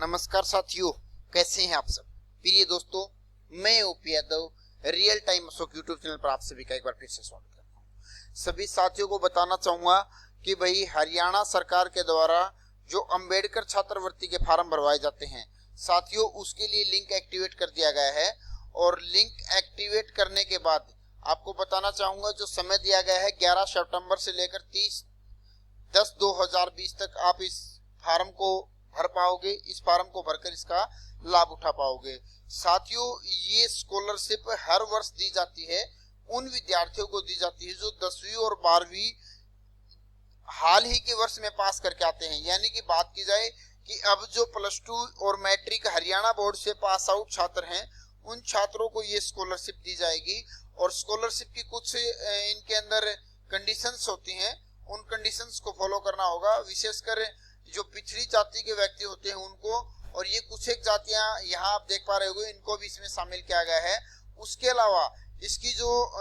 नमस्कार साथियों, कैसे हैं आप सब। प्रिय दोस्तों, मैं OP Yadav real time Ashok YouTube channel पर आप सभी का एक बार फिर से स्वागत करता हूं। सभी साथियों को बताना चाहूंगा कि भाई हरियाणा सरकार के द्वारा जो अंबेडकर छात्रवृत्ति के फार्म भरवाए जाते हैं साथियों, उसके लिए लिंक एक्टिवेट कर दिया गया है। और लिंक एक्टिवेट करने के बाद आपको बताना चाहूंगा जो समय दिया गया है 11 सितंबर से लेकर 30/10/2020 तक आप इस फार्म को भर पाओगे। इस फार्म को भरकर इसका लाभ उठा पाओगे। साथियों, ये स्कॉलरशिप हर वर्ष दी जाती है, उन विद्यार्थियों को दी जाती है जो 10वीं और 12वीं हाल ही के वर्ष में पास करके आते हैं। यानी कि बात की जाए कि अब जो +2 और मैट्रिक हरियाणा बोर्ड से पास आउट छात्र हैं, उन छात्रों को ये स्कॉलरशिप दी जाएगी। और स्कॉलरशिप की कुछ इनके अंदर कंडीशंस होती हैं, उन कंडीशंस को फॉलो करना होगा। विशेषकर जो पिछड़ी जाति के व्यक्ति होते हैं उनको, और ये कुछ एक जातियां यहाँ आप देख पा रहे होंगे, इनको भी इसमें शामिल किया गया है। उसके अलावा इसकी जो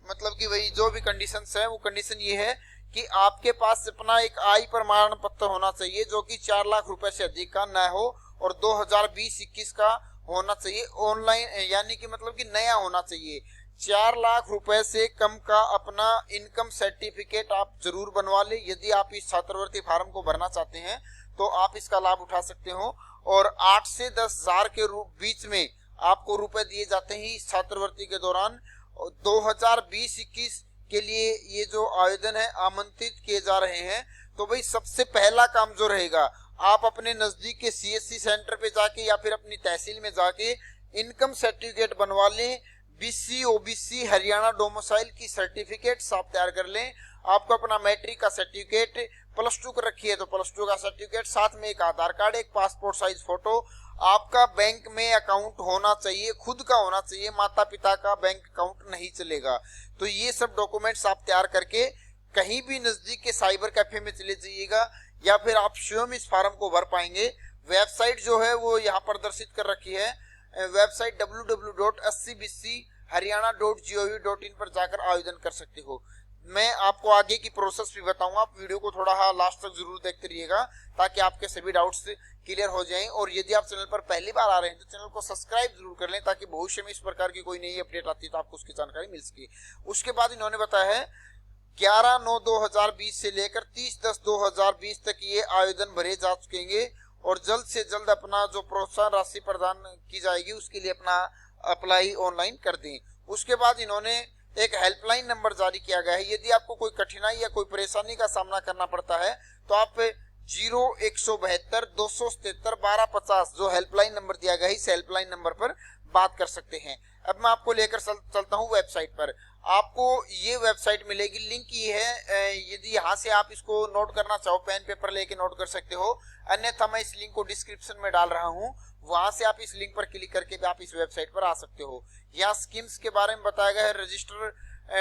मतलब कि वही जो भी कंडीशंस है, वो कंडीशन ये है कि आपके पास अपना एक आय प्रमाण पत्र होना चाहिए जो कि 4 लाख रुपए से अधिक का न हो और 2020-21 का होना चाहिए। ऑनलाइन यानी कि मतलब कि नया होना चाहिए। 4 लाख रुपए से कम का अपना इनकम सर्टिफिकेट आप जरूर बनवा ले। यदि आप इस छात्रवृत्ति फार्म को भरना चाहते हैं तो आप इसका लाभ उठा सकते हो। और 8 से 10 हजार के बीच में आपको रुपए दिए जाते हैं इस छात्रवृत्ति के दौरान। 2020-21 के लिए ये जो आवेदन है आमंत्रित किए जा रहे हैं। तो भाई सबसे पहला काम जो रहेगा, आप अपने नजदीक के CSC सेंटर पे जाके या फिर अपनी तहसील में जाके इनकम सर्टिफिकेट बनवा लें। BC OBC हरियाणा डोमिसाइल की सर्टिफिकेट आप तैयार कर लें। आपको अपना मैट्रिक का सर्टिफिकेट, +2 कर रखी है तो +2 का सर्टिफिकेट, साथ में एक आधार कार्ड, एक पासपोर्ट साइज फोटो। आपका बैंक में अकाउंट होना चाहिए, खुद का होना चाहिए, माता पिता का बैंक अकाउंट नहीं चलेगा। तो ये सब डॉक्यूमेंट्स आप तैयार करके कहीं भी नजदीक के साइबर कैफे में चले जाइएगा या फिर आप स्वयं इस फार्म को भर पाएंगे। वेबसाइट जो है वो यहाँ प्रदर्शित कर रखी है। वेबसाइट www.scbcharyana.gov.in पर जाकर आवेदन कर सकते हो। मैं आपको आगे की प्रोसेस भी बताऊंगा, आप वीडियो को थोड़ा लास्ट तक जरूर देखते रहिएगा ताकि आपके सभी डाउट्स क्लियर हो जाएं। और यदि आप चैनल पर पहली बार आ रहे हैं तो चैनल को सब्सक्राइब जरूर कर लें ताकि भविष्य में इस प्रकार की कोई नई अपडेट आती है तो आपको उसकी जानकारी मिल सके। उसके बाद इन्होंने बताया है 11/9/2020 से लेकर 30/10/2020 तक ये आवेदन भरे जा चुकेंगे और जल्द से जल्द अपना जो प्रोत्साहन राशि प्रदान की जाएगी उसके लिए अपना अप्लाई ऑनलाइन कर दें। उसके बाद इन्होंने एक हेल्पलाइन नंबर जारी किया गया है। यदि आपको कोई कठिनाई या कोई परेशानी का सामना करना पड़ता है तो आप 0172-277-1250 जो हेल्पलाइन नंबर दिया गया है, इस हेल्पलाइन नंबर पर बात कर सकते हैं। अब मैं आपको लेकर चलता हूँ वेबसाइट पर। आपको ये वेबसाइट मिलेगी, लिंक ये है। यदि यहाँ से आप इसको नोट करना चाहो, पेन पेपर लेके नोट कर सकते हो, अन्यथा मैं इस लिंक को डिस्क्रिप्शन में डाल रहा हूँ, वहां से आप इस लिंक पर क्लिक करके भी आप इस वेबसाइट पर आ सकते हो। यहाँ स्कीम्स के बारे में बताया गया है, रजिस्टर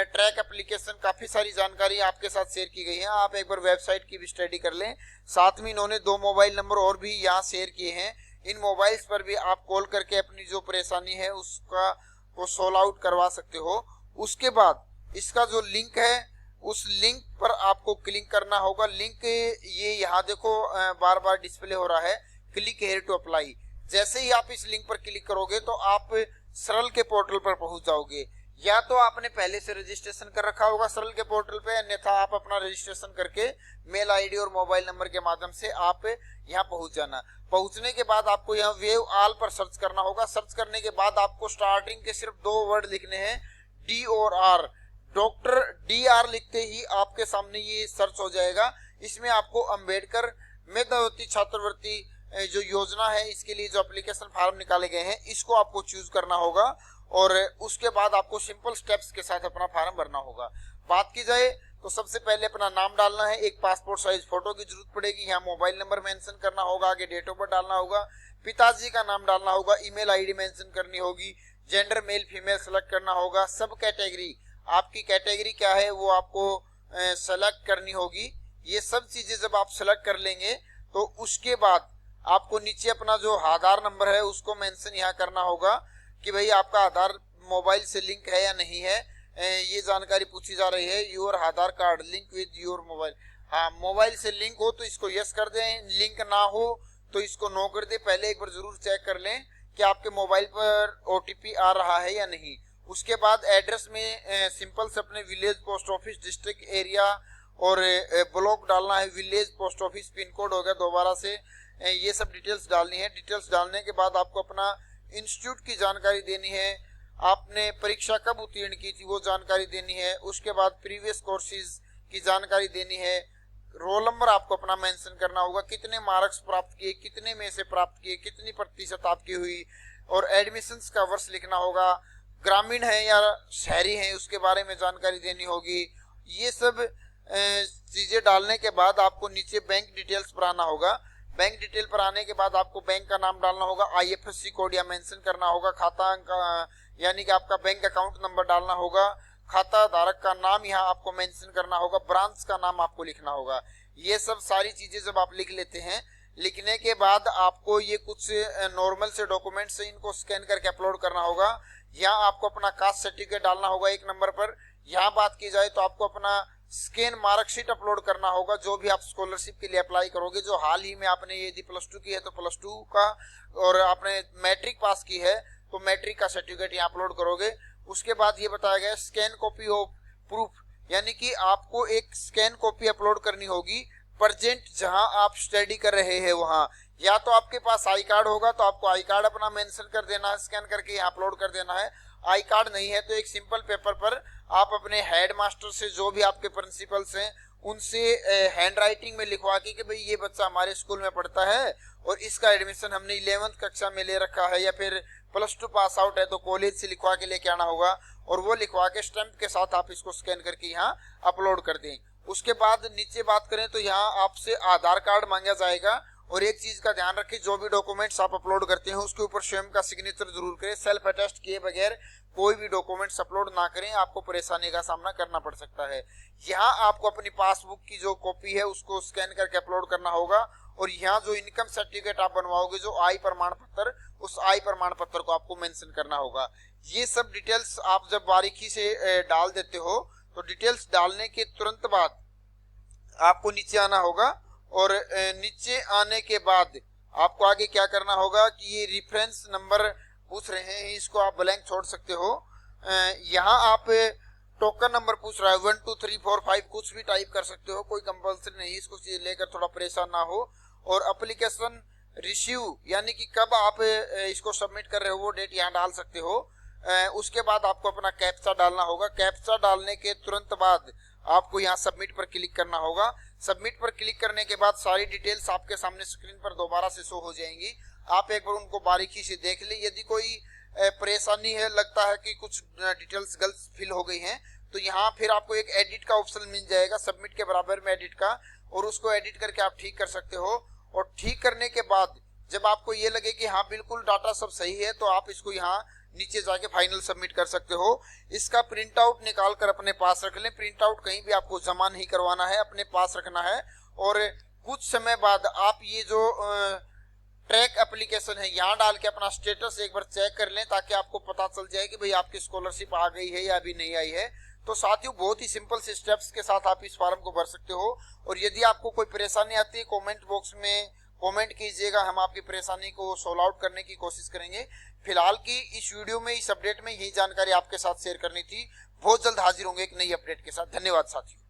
ट्रैक एप्लीकेशन, काफी सारी जानकारी आपके साथ शेयर की गई है। आप एक बार वेबसाइट की भी स्टडी कर लें। साथ में इन्होंने 2 मोबाइल नंबर और भी यहाँ शेयर किए हैं। इन मोबाइल्स पर भी आप कॉल करके अपनी जो परेशानी है उसका को सॉल्व आउट करवा सकते हो। उसके बाद इसका जो लिंक है उस लिंक पर आपको क्लिक करना होगा। लिंक ये यहाँ देखो बार बार डिस्प्ले हो रहा है, क्लिक हेयर टू अप्लाई। जैसे ही आप इस लिंक पर क्लिक करोगे तो आप सरल के पोर्टल पर पहुंच जाओगे। या तो आपने पहले से रजिस्ट्रेशन कर रखा होगा सरल के पोर्टल पे, अन्यथा आप अपना रजिस्ट्रेशन करके मेल आईडी और मोबाइल नंबर के माध्यम से आप यहाँ पहुंच जाना। पहुंचने के बाद आपको यहाँ वेव ऑल पर सर्च करना होगा। सर्च करने के बाद आपको स्टार्टिंग के सिर्फ 2 वर्ड लिखने हैं, D और R। डॉक्टर DR लिखते ही आपके सामने ये सर्च हो जाएगा। इसमें आपको अंबेडकर मेधावती छात्रवृत्ति जो योजना है, इसके लिए जो एप्लीकेशन फॉर्म निकाले गए हैं, इसको आपको चूज करना होगा और उसके बाद आपको सिंपल स्टेप्स के साथ अपना फॉर्म भरना होगा। बात की जाए तो सबसे पहले अपना नाम डालना है, एक पासपोर्ट साइज फोटो की जरूरत पड़ेगी, यहाँ मोबाइल नंबर मेंशन करना होगा, आगे डेट ऑफ बर्थ डालना होगा, पिताजी का नाम डालना होगा, ईमेल आईडी मेंशन करनी होगी, जेंडर मेल फीमेल सेलेक्ट करना होगा, सब कैटेगरी आपकी कैटेगरी क्या है वो आपको सेलेक्ट करनी होगी। ये सब चीजें जब आप सेलेक्ट कर लेंगे तो उसके बाद आपको नीचे अपना जो आधार नंबर है उसको मेंशन यहाँ करना होगा कि भाई आपका आधार मोबाइल से लिंक है या नहीं है। ये जानकारी पूछी जा रही है, your Aadhaar card link with your mobile. हाँ, मोबाइल से लिंक हो तो इसको यस कर दें, लिंक ना हो तो इसको नो कर दे। पहले एक बार जरूर चेक कर लें कि आपके मोबाइल पर OTP आ रहा है या नहीं। उसके बाद एड्रेस में सिंपल से अपने village post office, district, area और ब्लॉक डालना है। Village post office, pin code हो गया दोबारा से, ये सब डिटेल्स डालनी है। डिटेल्स डालने के बाद आपको अपना इंस्टीट्यूट की जानकारी देनी है, आपने परीक्षा कब उत्तीर्ण की थी वो जानकारी देनी है। उसके बाद प्रीवियस कोर्सेज की जानकारी देनी है। रोल नंबर आपको अपना मेंशन करना होगा, कितने मार्क्स प्राप्त किए, कितने में से प्राप्त किए, कितनी प्रतिशत आपकी हुई, और एडमिशंस का वर्ष लिखना होगा। ग्रामीण है या शहरी है उसके बारे में जानकारी देनी होगी। ये सब चीजें डालने के बाद आपको नीचे बैंक डिटेल्स पर आना होगा। बैंक डिटेल पर आने के बाद आपको बैंक का नाम डालना होगा, IFSC कोड या मेंशन करना होगा, खाता यानी कि आपका बैंक अकाउंट नंबर डालना होगा, खाता धारक का नाम यहाँ आपको मेंशन करना होगा, ब्रांच का नाम आपको लिखना होगा। ये सब सारी चीजें जब आप लिख लेते हैं, लिखने के बाद आपको ये कुछ नॉर्मल से डॉक्यूमेंट्स है, इनको स्कैन करके अपलोड करना होगा। यहाँ आपको अपना कास्ट सर्टिफिकेट डालना होगा 1 नंबर पर। यहाँ बात की जाए तो आपको अपना स्कैन मार्कशीट अपलोड करना होगा, जो भी आप स्कॉलरशिप के लिए अप्लाई करोगे। जो हाल ही में आपने यदि +2 की है तो +2 का, और आपने मैट्रिक पास की है तो मैट्रिक का सर्टिफिकेट यहाँ अपलोड करोगे। उसके बाद ये बताया गया स्कैन कॉपी ऑफ प्रूफ, यानी कि आपको एक स्कैन कॉपी अपलोड करनी होगी प्रेजेंट जहां आप स्टडी कर रहे हैं वहां। या तो आपके पास आई कार्ड होगा तो आपको आई कार्ड अपना मेंशन कर देना है, स्कैन करके यहाँ अपलोड कर देना है। आई कार्ड नहीं है तो एक सिंपल पेपर पर आप अपने हेड मास्टर से, जो भी आपके प्रिंसिपल्स हैं, उनसे हैंड राइटिंग में लिखवा के कि भाई ये बच्चा हमारे स्कूल में पढ़ता है और इसका एडमिशन हमने 11th कक्षा में ले रखा है, या फिर +2 पास आउट है तो कॉलेज से लिखवा के लेके आना होगा, और वो लिखवा के स्टैंप के साथ आप इसको स्कैन करके यहाँ अपलोड कर दें। उसके बाद नीचे बात करें तो यहाँ आपसे आधार कार्ड मांगा जाएगा। और एक चीज का ध्यान रखें, जो भी डॉक्यूमेंट्स आप अपलोड करते हैं उसके ऊपर स्वयं का सिग्नेचर जरूर करें। सेल्फ अटेस्ट किए बगैर कोई भी डॉक्यूमेंट्स अपलोड ना करें, आपको परेशानी का सामना करना पड़ सकता है। यहाँ आपको अपनी पासबुक की जो कॉपी है उसको स्कैन करके अपलोड करना होगा। और यहाँ जो इनकम सर्टिफिकेट आप बनवाओगे, जो आय प्रमाण पत्र, उस आय प्रमाण पत्र को आपको मेंशन करना होगा। ये सब डिटेल्स आप जब बारीकी से डाल देते हो तो डिटेल्स डालने के तुरंत बाद आपको नीचे आना होगा। और नीचे आने के बाद आपको आगे क्या करना होगा कि ये रेफरेंस नंबर पूछ रहे हैं, इसको आप ब्लैंक छोड़ सकते हो। यहाँ आप टोकन नंबर पूछ रहा है 1 2 3 4 5 कुछ भी टाइप कर सकते हो, कोई कंपल्सरी नहीं, इसको लेकर थोड़ा परेशान ना हो। और एप्लीकेशन रिसीव यानी कि कब आप इसको सबमिट कर रहे हो वो डेट यहाँ डाल सकते हो। उसके बाद आपको अपना कैप्चा डालना होगा। कैप्चा डालने के तुरंत बाद आपको यहाँ सबमिट पर क्लिक करना होगा। सबमिट पर क्लिक करने के बाद सारी डिटेल्स आपके सामने स्क्रीन पर दोबारा से शो हो जाएंगी। आप एक बार उनको बारीकी से देख ले। यदि कोई परेशानी है, लगता है कि कुछ डिटेल्स गलत फिल हो गई हैं, तो यहाँ फिर आपको एक एडिट का ऑप्शन मिल जाएगा, सबमिट के बराबर में एडिट का, और उसको एडिट करके आप ठीक कर सकते हो। और ठीक करने के बाद जब आपको ये लगे कि हाँ बिल्कुल डाटा सब सही है, तो आप इसको यहाँ नीचे जाके फाइनल सबमिट कर सकते हो। इसका प्रिंट आउट निकाल कर अपने पास रख लें। प्रिंट आउट कहीं भी आपको जमा नहीं करवाना है, अपने पास रखना है। और कुछ समय बाद आप ये जो ट्रैक एप्लीकेशन है यहाँ डाल के अपना स्टेटस एक बार चेक कर लें, ताकि आपको पता चल जाए कि भाई आपकी स्कॉलरशिप आ गई है या अभी नहीं आई है। तो साथियों, बहुत ही सिंपल से स्टेप्स के साथ आप इस फॉर्म को भर सकते हो। और यदि आपको कोई परेशानी आती है, कमेंट बॉक्स में कमेंट कीजिएगा, हम आपकी परेशानी को सॉल्व आउट करने की कोशिश करेंगे। फिलहाल की इस वीडियो में, इस अपडेट में यही जानकारी आपके साथ शेयर करनी थी। बहुत जल्द हाजिर होंगे एक नई अपडेट के साथ। धन्यवाद साथियों।